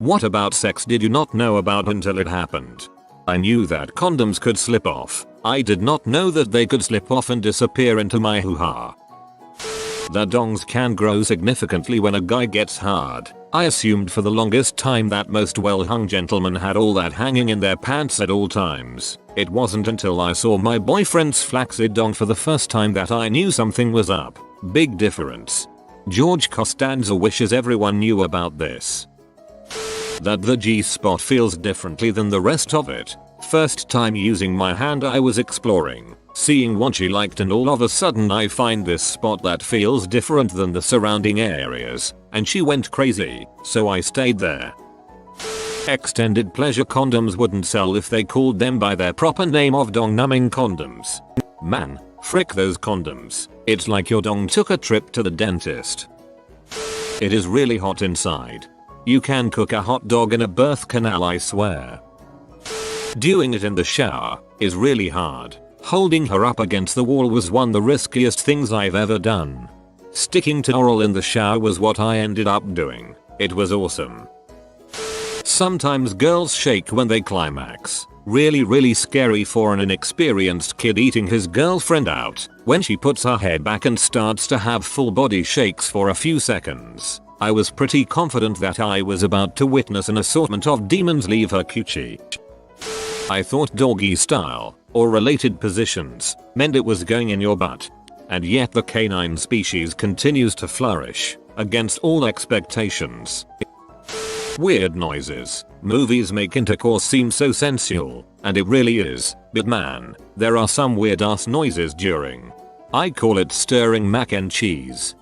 What about sex did you not know about until it happened? I knew that condoms could slip off. I did not know that they could slip off and disappear into my hoo-ha. That dongs can grow significantly when a guy gets hard. I assumed for the longest time that most well-hung gentlemen had all that hanging in their pants at all times. It wasn't until I saw my boyfriend's flaccid dong for the first time that I knew something was up. Big difference. George Costanza wishes everyone knew about this. That the G-spot feels differently than the rest of it. First time using my hand I was exploring, seeing what she liked, and all of a sudden I find this spot that feels different than the surrounding areas, and she went crazy, so I stayed there. Extended pleasure condoms wouldn't sell if they called them by their proper name of dong numbing condoms. Man, frick those condoms. It's like your dong took a trip to the dentist. It is really hot inside. You can cook a hot dog in a birth canal, I swear. Doing it in the shower is really hard. Holding her up against the wall was one of the riskiest things I've ever done. Sticking to oral in the shower was what I ended up doing. It was awesome. Sometimes girls shake when they climax. Really scary for an inexperienced kid eating his girlfriend out when she puts her head back and starts to have full body shakes for a few seconds. I was pretty confident that I was about to witness an assortment of demons leave her coochie. I thought doggy style or related positions meant it was going in your butt. And yet the canine species continues to flourish against all expectations. Weird noises. Movies make intercourse seem so sensual, and it really is, but man, there are some weird ass noises during. I call it stirring mac and cheese.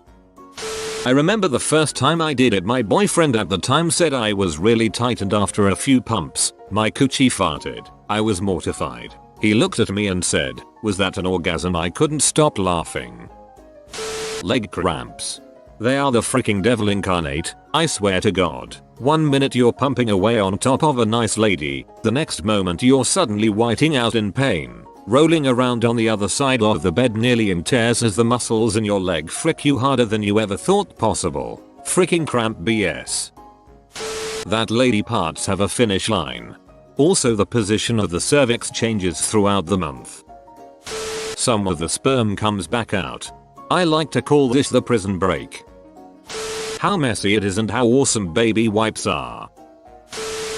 I remember the first time I did it, my boyfriend at the time said I was really tight, and after a few pumps, my coochie farted. I was mortified. He looked at me and said, "Was that an orgasm?" I couldn't stop laughing. Leg cramps. They are the freaking devil incarnate, I swear to God. One minute you're pumping away on top of a nice lady, the next moment you're suddenly whiting out in pain, rolling around on the other side of the bed nearly in tears as the muscles in your leg frick you harder than you ever thought possible. Freaking cramp BS. That lady parts have a finish line. Also the position of the cervix changes throughout the month. Some of the sperm comes back out. I like to call this the prison break. How messy it is and how awesome baby wipes are.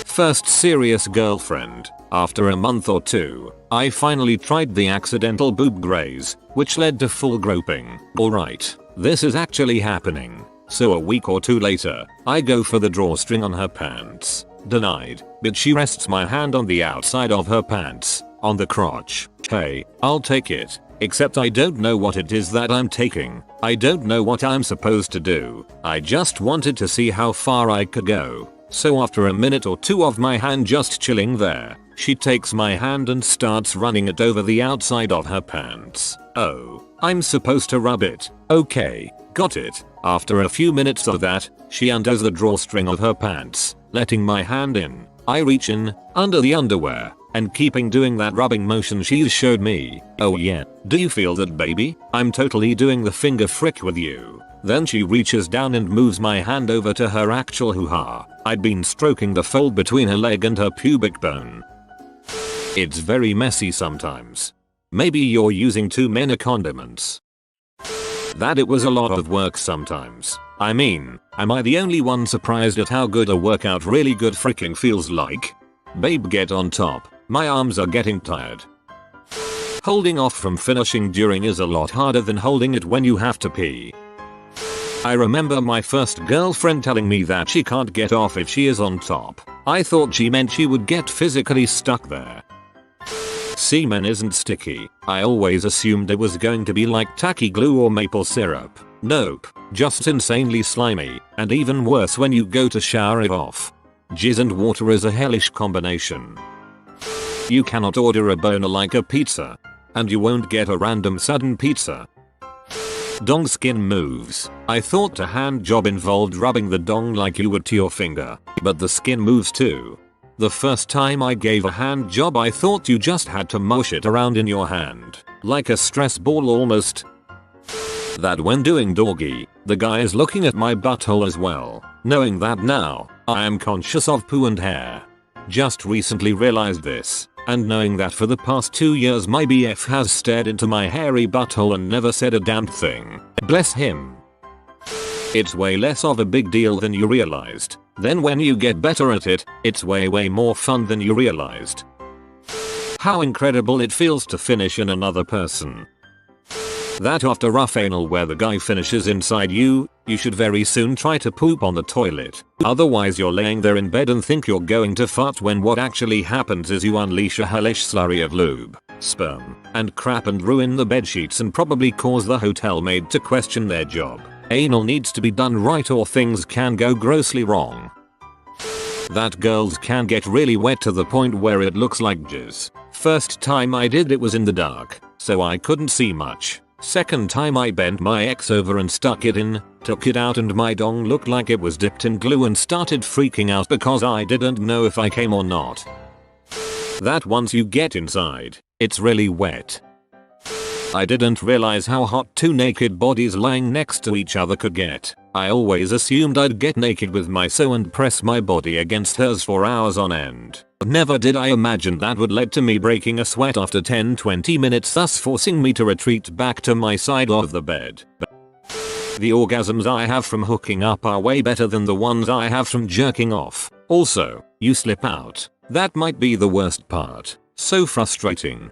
First serious girlfriend. After a month or two, I finally tried the accidental boob graze, which led to full groping. Alright, this is actually happening. So a week or two later, I go for the drawstring on her pants. Denied, but she rests my hand on the outside of her pants, on the crotch. Hey, I'll take it. Except I don't know what it is that I'm taking. I don't know what I'm supposed to do. I just wanted to see how far I could go. So after a minute or two of my hand just chilling there, she takes my hand and starts running it over the outside of her pants. Oh, I'm supposed to rub it. Okay, got it. After a few minutes of that, she undoes the drawstring of her pants, letting my hand in. I reach in, under the underwear, and keeping doing that rubbing motion she showed me. Oh yeah, do you feel that, baby? I'm totally doing the finger frick with you. Then she reaches down and moves my hand over to her actual hoo-ha. I'd been stroking the fold between her leg and her pubic bone. It's very messy sometimes. Maybe you're using too many condiments. That it was a lot of work sometimes. I mean, am I the only one surprised at how good a workout really good freaking feels like? Babe, get on top. My arms are getting tired. Holding off from finishing during is a lot harder than holding it when you have to pee. I remember my first girlfriend telling me that she can't get off if she is on top. I thought she meant she would get physically stuck there. Semen isn't sticky. I always assumed it was going to be like tacky glue or maple syrup. Nope, just insanely slimy, and even worse when you go to shower it off. Jizz and water is a hellish combination. You cannot order a boner like a pizza. And you won't get a random sudden pizza. Dong skin moves. I thought a hand job involved rubbing the dong like you would to your finger, but the skin moves too. The first time I gave a hand job I thought you just had to mush it around in your hand, like a stress ball almost. That when doing doggy, the guy is looking at my butthole as well. Knowing that now, I am conscious of poo and hair. Just recently realized this, and knowing that for the past 2 years my BF has stared into my hairy butthole and never said a damn thing. Bless him. It's way less of a big deal than you realized. Then when you get better at it, it's way more fun than you realized. How incredible it feels to finish in another person. That after rough anal where the guy finishes inside you, you should very soon try to poop on the toilet. Otherwise you're laying there in bed and think you're going to fart when what actually happens is you unleash a hellish slurry of lube, sperm, and crap and ruin the bedsheets and probably cause the hotel maid to question their job. Anal needs to be done right or things can go grossly wrong. That girls can get really wet to the point where it looks like jizz. First time I did it was in the dark, so I couldn't see much. Second time I bent my ex over and stuck it in, took it out and my dong looked like it was dipped in glue and started freaking out because I didn't know if I came or not. That once you get inside, it's really wet. I didn't realize how hot two naked bodies lying next to each other could get. I always assumed I'd get naked with my sew and press my body against hers for hours on end. Never did I imagine that would lead to me breaking a sweat after 10-20 minutes, thus forcing me to retreat back to my side of the bed. The orgasms I have from hooking up are way better than the ones I have from jerking off. Also, you slip out. That might be the worst part. So frustrating.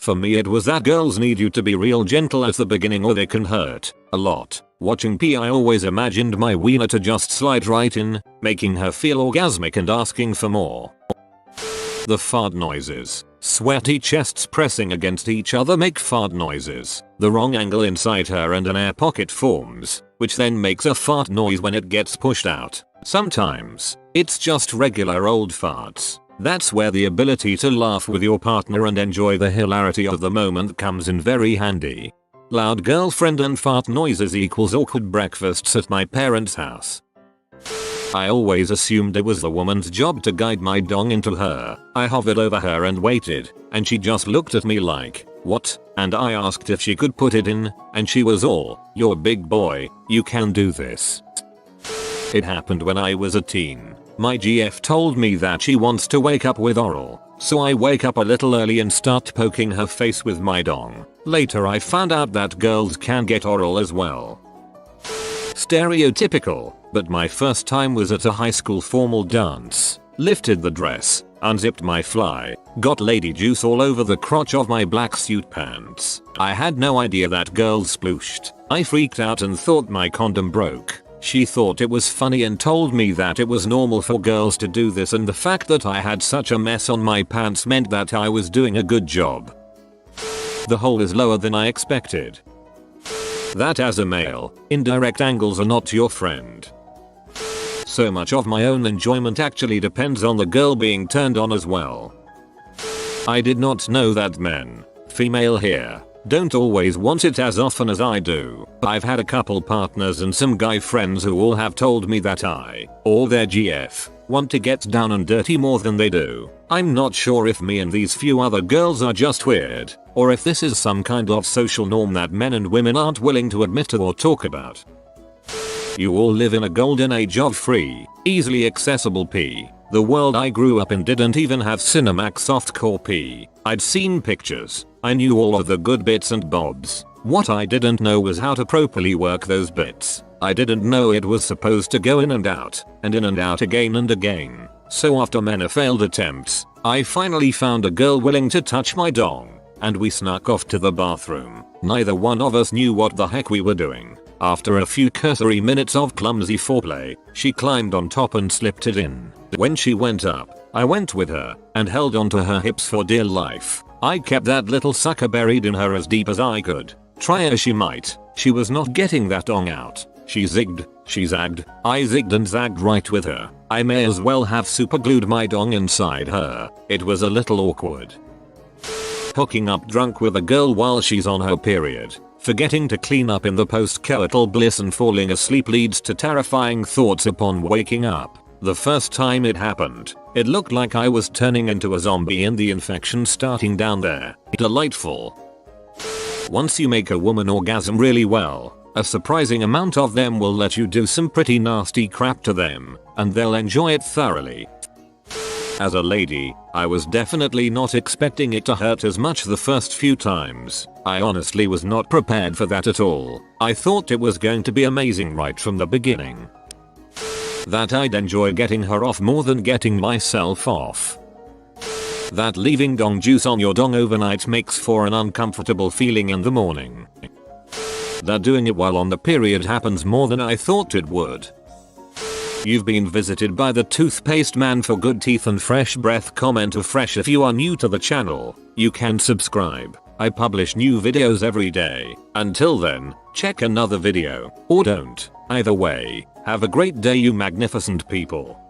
For me it was that girls need you to be real gentle at the beginning or they can hurt a lot. Watching P I always imagined my wiener to just slide right in, making her feel orgasmic and asking for more. The fart noises. Sweaty chests pressing against each other make fart noises. The wrong angle inside her and an air pocket forms, which then makes a fart noise when it gets pushed out. Sometimes, it's just regular old farts. That's where the ability to laugh with your partner and enjoy the hilarity of the moment comes in very handy. Loud girlfriend and fart noises equals awkward breakfasts at my parents' house. I always assumed it was the woman's job to guide my dong into her. I hovered over her and waited, and she just looked at me like, what? And I asked if she could put it in, and she was all, you're a big boy, you can do this. It happened when I was a teen. My GF told me that she wants to wake up with oral, so I wake up a little early and start poking her face with my dong. Later I found out that girls can get oral as well. Stereotypical, but my first time was at a high school formal dance. Lifted the dress, unzipped my fly, got lady juice all over the crotch of my black suit pants. I had no idea that girls splooshed. I freaked out and thought my condom broke. She thought it was funny and told me that it was normal for girls to do this, and the fact that I had such a mess on my pants meant that I was doing a good job. The hole is lower than I expected. That as a male, indirect angles are not your friend. So much of my own enjoyment actually depends on the girl being turned on as well. I did not know that men, female here, don't always want it as often as I do. I've had a couple partners and some guy friends who all have told me that I, or their GF, want to get down and dirty more than they do. I'm not sure if me and these few other girls are just weird, or if this is some kind of social norm that men and women aren't willing to admit to or talk about. You all live in a golden age of free, easily accessible P. The world I grew up in didn't even have Cinemax softcore P. I'd seen pictures. I knew all of the good bits and bobs. What I didn't know was how to properly work those bits. I didn't know it was supposed to go in and out again and again. So after many failed attempts, I finally found a girl willing to touch my dong, and we snuck off to the bathroom. Neither one of us knew what the heck we were doing. After a few cursory minutes of clumsy foreplay, she climbed on top and slipped it in. When she went up, I went with her and held onto her hips for dear life. I kept that little sucker buried in her as deep as I could. Try as she might, she was not getting that dong out. She zigged, she zagged, I zigged and zagged right with her. I may as well have superglued my dong inside her. It was a little awkward. Hooking up drunk with a girl while she's on her period, forgetting to clean up in the post-coital bliss and falling asleep leads to terrifying thoughts upon waking up. The first time it happened, it looked like I was turning into a zombie and the infection starting down there. Delightful. Once you make a woman orgasm really well, A surprising amount of them will let you do some pretty nasty crap to them, and they'll enjoy it thoroughly. As a lady, I was definitely not expecting it to hurt as much the first few times. I honestly was not prepared for that at all. I thought it was going to be amazing right from the beginning. That I'd enjoy getting her off more than getting myself off. That leaving dong juice on your dong overnight makes for an uncomfortable feeling in the morning. That doing it while on the period happens more than I thought it would. You've been visited by the toothpaste man for good teeth and fresh breath. Comment of fresh. If you are new to the channel, you can subscribe. I publish new videos every day. Until then, check another video, or don't. Either way, have a great day you magnificent people.